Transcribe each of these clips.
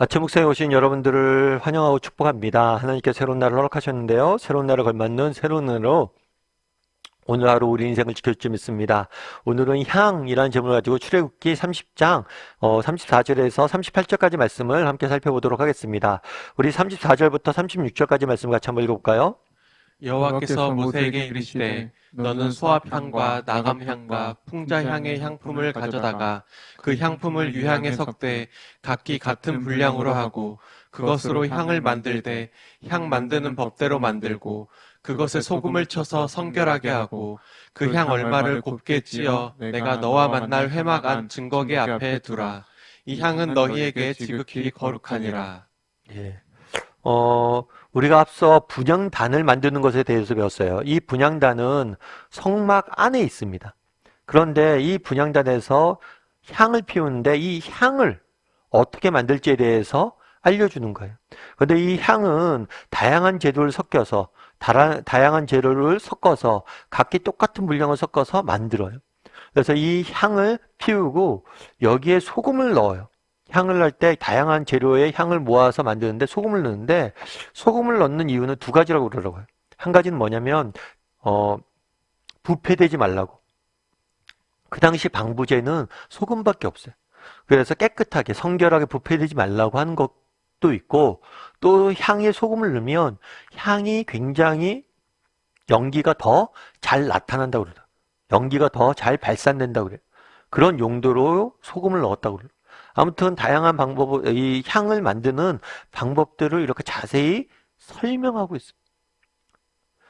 아침 묵상에 오신 여러분들을 환영하고 축복합니다. 하나님께 새로운 날을 허락하셨는데요. 새로운 날을 걸맞는 새로운 날로 오늘 하루 우리 인생을 지켜줄지 믿습니다. 오늘은 향이라는 제목을 가지고 출애굽기 30장 34절에서 38절까지 말씀을 함께 살펴보도록 하겠습니다. 우리 34절부터 36절까지 말씀 같이 한번 읽어볼까요? 여호와께서 모세에게 이르시되 너는 소합향과 나감향과 풍자향의 향품을 가져다가 그 향품을 유향에 섞되 각기 같은 분량으로 하고 그것으로 향을 만들되 향 만드는 법대로 만들고 그것에 소금을 쳐서 성결하게 하고 그 향 얼마를 곱게 찌어 내가 너와 만날 회막 안 증거계 앞에 두라. 이 향은 너희에게 지극히 거룩하니라. 예. 우리가 앞서 분향단을 만드는 것에 대해서 배웠어요. 이 분향단은 성막 안에 있습니다. 그런데 이 분향단에서 향을 피우는데 이 향을 어떻게 만들지에 대해서 알려주는 거예요. 그런데 이 향은 다양한 재료를 섞어서 각기 똑같은 분량을 섞어서 만들어요. 그래서 이 향을 피우고 여기에 소금을 넣어요. 향을 넣을 때 다양한 재료의 향을 모아서 만드는데 소금을 넣는데 소금을 넣는 이유는 두 가지라고 그러더라고요. 한 가지는 뭐냐면 부패되지 말라고. 그 당시 방부제는 소금밖에 없어요. 그래서 깨끗하게 성결하게 부패되지 말라고 하는 것도 있고 또 향에 소금을 넣으면 향이 굉장히 연기가 더 잘 나타난다고 그래요. 연기가 더 잘 발산된다고 그래요. 그런 용도로 소금을 넣었다고 그래요. 아무튼 다양한 이 향을 만드는 방법들을 이렇게 자세히 설명하고 있습니다.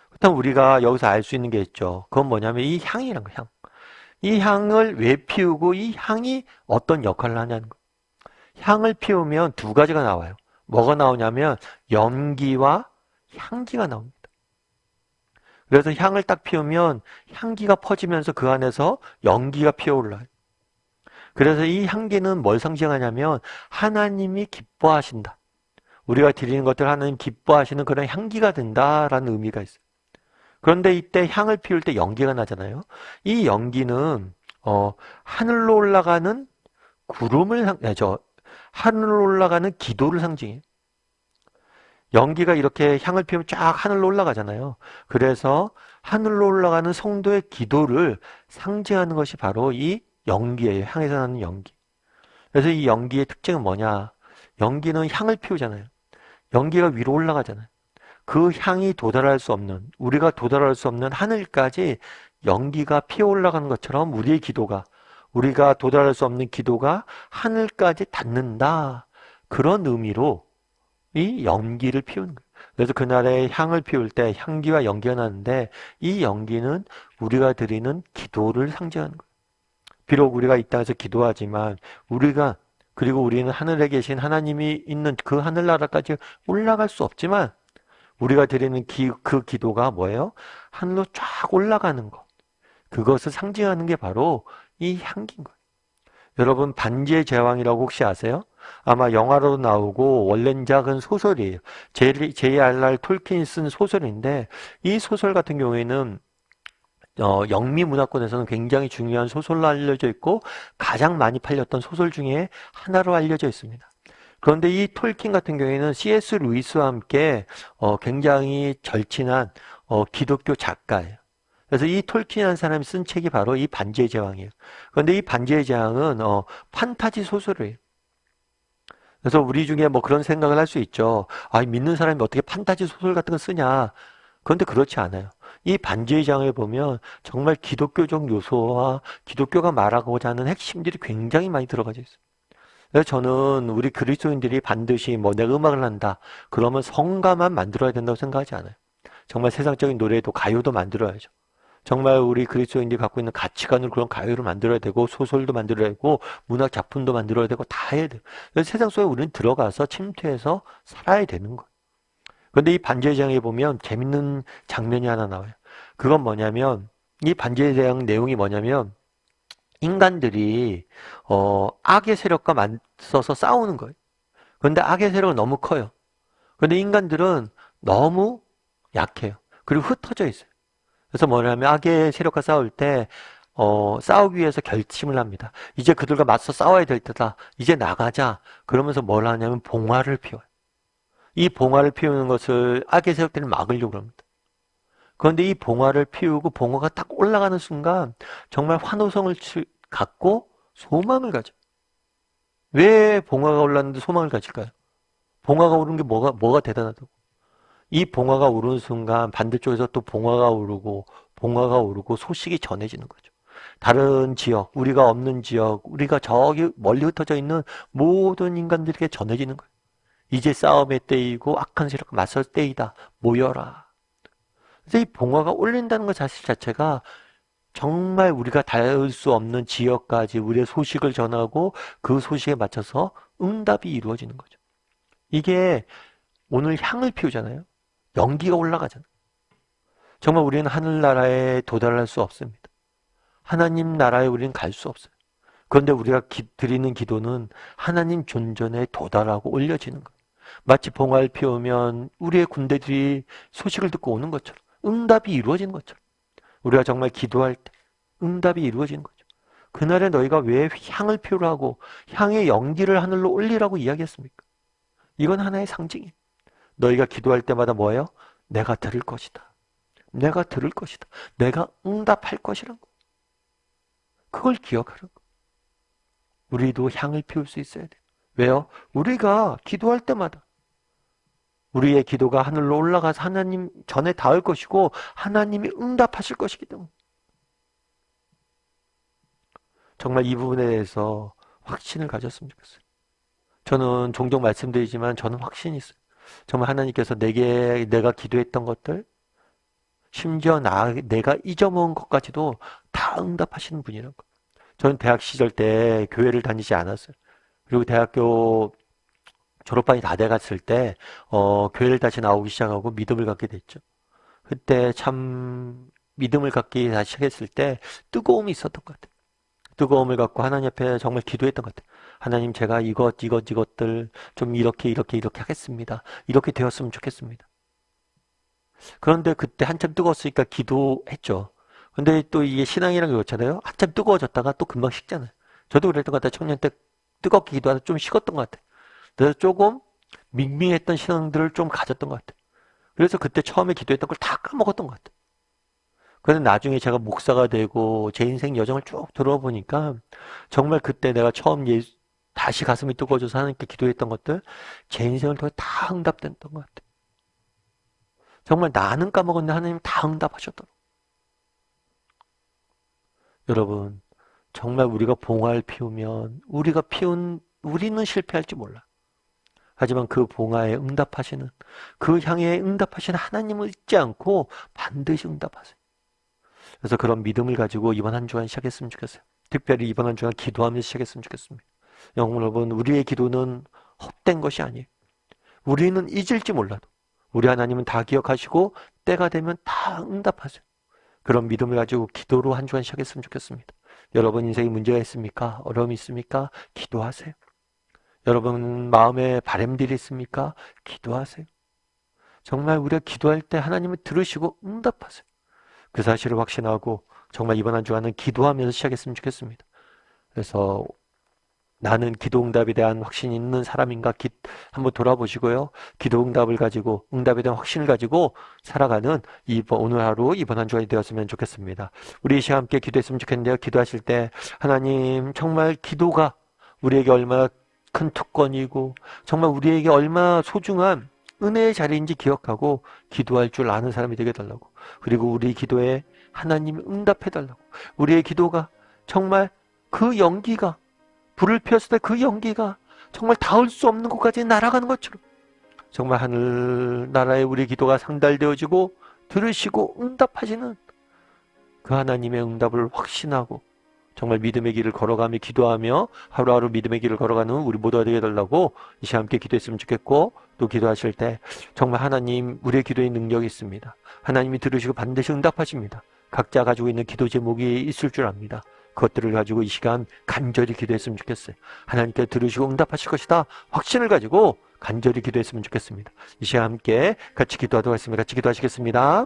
그렇다면 우리가 여기서 알 수 있는 게 있죠. 그건 뭐냐면 이 향이란 거예요. 향. 이 향을 왜 피우고 이 향이 어떤 역할을 하냐는 거예요. 향을 피우면 두 가지가 나와요. 뭐가 나오냐면 연기와 향기가 나옵니다. 그래서 향을 딱 피우면 향기가 퍼지면서 그 안에서 연기가 피어올라요. 그래서 이 향기는 뭘 상징하냐면 하나님이 기뻐하신다. 우리가 드리는 것들 하나님 기뻐하시는 그런 향기가 된다라는 의미가 있어요. 그런데 이때 향을 피울 때 연기가 나잖아요. 이 연기는 하늘로 올라가는 하늘로 올라가는 기도를 상징해요. 연기가 이렇게 향을 피우면 쫙 하늘로 올라가잖아요. 그래서 하늘로 올라가는 성도의 기도를 상징하는 것이 바로 이 연기예요. 향에서 나는 연기. 그래서 이 연기의 특징은 뭐냐? 연기는 향을 피우잖아요. 연기가 위로 올라가잖아요. 그 향이 도달할 수 없는, 우리가 도달할 수 없는 하늘까지 연기가 피어 올라가는 것처럼 우리가 도달할 수 없는 기도가 하늘까지 닿는다. 그런 의미로 이 연기를 피우는 거예요. 그래서 그날에 향을 피울 때 향기와 연기가 나는데 이 연기는 우리가 드리는 기도를 상징하는 거예요. 비록 우리가 이 땅에서 기도하지만 우리는 하늘에 계신 하나님이 있는 그 하늘나라까지 올라갈 수 없지만 우리가 드리는 그 기도가 뭐예요? 하늘로 쫙 올라가는 것. 그것을 상징하는 게 바로 이 향기인 거예요. 여러분 반지의 제왕이라고 혹시 아세요? 아마 영화로도 나오고 원래작은 소설이에요. J.R.R. 톨킨이 쓴 소설인데 이 소설 같은 경우에는 영미 문화권에서는 굉장히 중요한 소설로 알려져 있고 가장 많이 팔렸던 소설 중에 하나로 알려져 있습니다. 그런데 이 톨킨 같은 경우에는 C.S. 루이스와 함께 굉장히 절친한 기독교 작가예요. 그래서 이 톨킨이라는 사람이 쓴 책이 바로 이 반지의 제왕이에요. 그런데 이 반지의 제왕은 판타지 소설이에요. 그래서 우리 중에 뭐 그런 생각을 할 수 있죠. 믿는 사람이 어떻게 판타지 소설 같은 거 쓰냐. 그런데 그렇지 않아요. 이 반지의 제왕에 보면 정말 기독교적 요소와 기독교가 말하고자 하는 핵심들이 굉장히 많이 들어가져 있어요. 그래서 저는 우리 그리스도인들이 반드시 내가 음악을 한다. 그러면 성가만 만들어야 된다고 생각하지 않아요. 정말 세상적인 노래도 가요도 만들어야죠. 정말 우리 그리스도인들이 갖고 있는 가치관으로 그런 가요를 만들어야 되고 소설도 만들어야 되고 문학 작품도 만들어야 되고 다 해야 돼요. 그래서 세상 속에 우리는 들어가서 침투해서 살아야 되는 거예요. 그런데 이 반지의 제왕에 보면 재밌는 장면이 하나 나와요. 그건 뭐냐면 이 반지의 제왕 내용이 뭐냐면 인간들이 악의 세력과 맞서서 싸우는 거예요. 그런데 악의 세력은 너무 커요. 그런데 인간들은 너무 약해요. 그리고 흩어져 있어요. 그래서 뭐냐면 악의 세력과 싸울 때 싸우기 위해서 결심을 합니다. 이제 그들과 맞서 싸워야 될 때다. 이제 나가자. 그러면서 뭘 하냐면 봉화를 피워요. 이 봉화를 피우는 것을 악의 세력들이 막으려고 합니다. 그런데 이 봉화를 피우고 봉화가 딱 올라가는 순간 정말 환호성을 갖고 소망을 가져. 왜 봉화가 올랐는데 소망을 가질까요? 봉화가 오르는 게 뭐가 대단하다고? 이 봉화가 오르는 순간 반대쪽에서 또 봉화가 오르고 소식이 전해지는 거죠. 다른 지역, 우리가 없는 지역, 우리가 저기 멀리 흩어져 있는 모든 인간들에게 전해지는 거예요. 이제 싸움의 때이고 악한 세력과 맞설 때이다. 모여라. 그래서 이 봉화가 올린다는 것 자체가 정말 우리가 닿을 수 없는 지역까지 우리의 소식을 전하고 그 소식에 맞춰서 응답이 이루어지는 거죠. 이게 오늘 향을 피우잖아요. 연기가 올라가잖아요. 정말 우리는 하늘나라에 도달할 수 없습니다. 하나님 나라에 우리는 갈 수 없어요. 그런데 우리가 드리는 기도는 하나님 존전에 도달하고 올려지는 거예요. 마치 봉화를 피우면 우리의 군대들이 소식을 듣고 오는 것처럼 응답이 이루어지는 것처럼 우리가 정말 기도할 때 응답이 이루어지는 거죠. 그날에 너희가 왜 향을 피우라고 향의 연기를 하늘로 올리라고 이야기했습니까? 이건 하나의 상징이에요. 너희가 기도할 때마다 뭐예요? 내가 들을 것이다. 내가 들을 것이다. 내가 응답할 것이란 거. 그걸 기억하는 거. 우리도 향을 피울 수 있어야 돼요. 왜요? 우리가 기도할 때마다 우리의 기도가 하늘로 올라가서 하나님 전에 닿을 것이고 하나님이 응답하실 것이기 때문에 정말 이 부분에 대해서 확신을 가졌으면 좋겠어요. 저는 종종 말씀드리지만 저는 확신이 있어요. 정말 하나님께서 내가 기도했던 것들 심지어 내가 잊어먹은 것까지도 다 응답하시는 분이라는 거. 저는 대학 시절 때 교회를 다니지 않았어요. 그리고 대학교 졸업반이 다 돼갔을 때 교회를 다시 나오기 시작하고 믿음을 갖게 됐죠. 그때 참 믿음을 갖기 다시 시작했을 때 뜨거움이 있었던 것 같아요. 뜨거움을 갖고 하나님 앞에 정말 기도했던 것 같아요. 하나님 제가 이것들 좀 이렇게 하겠습니다. 이렇게 되었으면 좋겠습니다. 그런데 그때 한참 뜨거웠으니까 기도했죠. 근데 또 이게 신앙이란 게 그렇잖아요. 한참 뜨거워졌다가 또 금방 식잖아요. 저도 그랬던 것 같아요. 청년 때 뜨겁게 기도하다 좀 식었던 것 같아요. 그래서 조금 밍밍했던 신앙들을 좀 가졌던 것 같아요. 그래서 그때 처음에 기도했던 걸 다 까먹었던 것 같아요. 그런데 나중에 제가 목사가 되고 제 인생 여정을 쭉 들어보니까 정말 그때 내가 처음 다시 가슴이 뜨거워져서 하나님께 기도했던 것들 제 인생을 통해 다 응답됐던 것 같아요. 정말 나는 까먹었는데 하나님 다 응답하셨더라고요. 여러분 정말 우리가 봉화를 피우면 우리는 실패할지 몰라. 하지만 그 봉화에 응답하시는 그 향에 응답하시는 하나님을 잊지 않고 반드시 응답하세요. 그래서 그런 믿음을 가지고 이번 한 주간 시작했으면 좋겠어요. 특별히 이번 한 주간 기도하면서 시작했으면 좋겠습니다. 여러분 우리의 기도는 헛된 것이 아니에요. 우리는 잊을지 몰라도 우리 하나님은 다 기억하시고 때가 되면 다 응답하세요. 그런 믿음을 가지고 기도로 한 주간 시작했으면 좋겠습니다. 여러분 인생에 문제가 있습니까? 어려움이 있습니까? 기도하세요. 여러분 마음에 바람들이 있습니까? 기도하세요. 정말 우리가 기도할 때 하나님을 들으시고 응답하세요. 그 사실을 확신하고 정말 이번 한 주간은 기도하면서 시작했으면 좋겠습니다. 그래서 나는 기도응답에 대한 확신이 있는 사람인가 한번 돌아보시고요. 기도응답을 가지고 응답에 대한 확신을 가지고 살아가는 오늘 하루 이번 한 주간이 되었으면 좋겠습니다. 우리 이 시간 함께 기도했으면 좋겠는데요. 기도하실 때 하나님 정말 기도가 우리에게 얼마나 큰 특권이고 정말 우리에게 얼마나 소중한 은혜의 자리인지 기억하고 기도할 줄 아는 사람이 되게 해달라고. 그리고 우리 기도에 하나님이 응답해달라고. 우리의 기도가 정말 그 연기가 불을 피웠을 때 그 연기가 정말 닿을 수 없는 곳까지 날아가는 것처럼 정말 하늘나라에 우리 기도가 상달되어지고 들으시고 응답하시는 그 하나님의 응답을 확신하고 정말 믿음의 길을 걸어가며 기도하며 하루하루 믿음의 길을 걸어가는 우리 모두가 되게 해달라고 이 시간 함께 기도했으면 좋겠고 또 기도하실 때 정말 하나님 우리의 기도에 능력이 있습니다. 하나님이 들으시고 반드시 응답하십니다. 각자 가지고 있는 기도 제목이 있을 줄 압니다. 그것들을 가지고 이 시간 간절히 기도했으면 좋겠어요. 하나님께 들으시고 응답하실 것이다. 확신을 가지고 간절히 기도했으면 좋겠습니다. 이 시간 함께 같이 기도하도록 하겠습니다. 같이 기도하시겠습니다.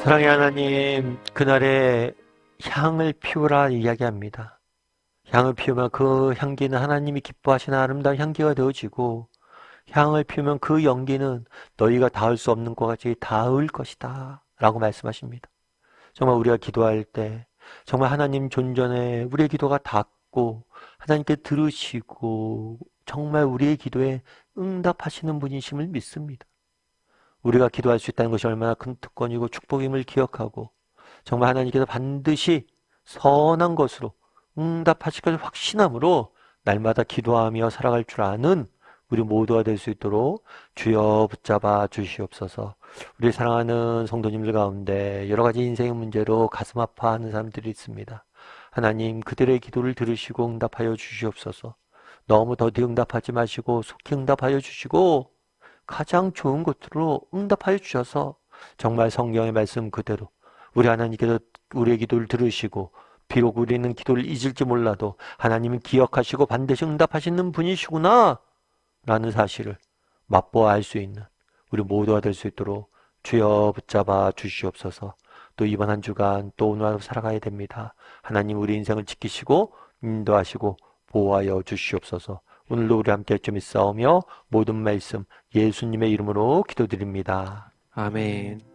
사랑의 하나님, 그날에 향을 피우라 이야기합니다. 향을 피우면 그 향기는 하나님이 기뻐하시는 아름다운 향기가 되어지고, 향을 피우면 그 연기는 너희가 닿을 수 없는 것 같이 닿을 것이다 라고 말씀하십니다. 정말 우리가 기도할 때 정말 하나님 존전에 우리의 기도가 닿고 하나님께 들으시고 정말 우리의 기도에 응답하시는 분이심을 믿습니다. 우리가 기도할 수 있다는 것이 얼마나 큰 특권이고 축복임을 기억하고 정말 하나님께서 반드시 선한 것으로 응답하실 것을 확신함으로 날마다 기도하며 살아갈 줄 아는 우리 모두가 될 수 있도록 주여 붙잡아 주시옵소서. 우리 사랑하는 성도님들 가운데 여러 가지 인생의 문제로 가슴 아파하는 사람들이 있습니다. 하나님 그들의 기도를 들으시고 응답하여 주시옵소서. 너무 더디 응답하지 마시고 속히 응답하여 주시고 가장 좋은 것으로 응답하여 주셔서 정말 성경의 말씀 그대로 우리 하나님께서 우리의 기도를 들으시고 비록 우리는 기도를 잊을지 몰라도 하나님은 기억하시고 반드시 응답하시는 분이시구나 라는 사실을 맛보아 알 수 있는 우리 모두가 될 수 있도록 주여 붙잡아 주시옵소서. 또 이번 한 주간 또 오늘 하루 살아가야 됩니다. 하나님 우리 인생을 지키시고 인도하시고 보호하여 주시옵소서. 오늘도 우리 함께 좀 있사오며 모든 말씀 예수님의 이름으로 기도드립니다. 아멘.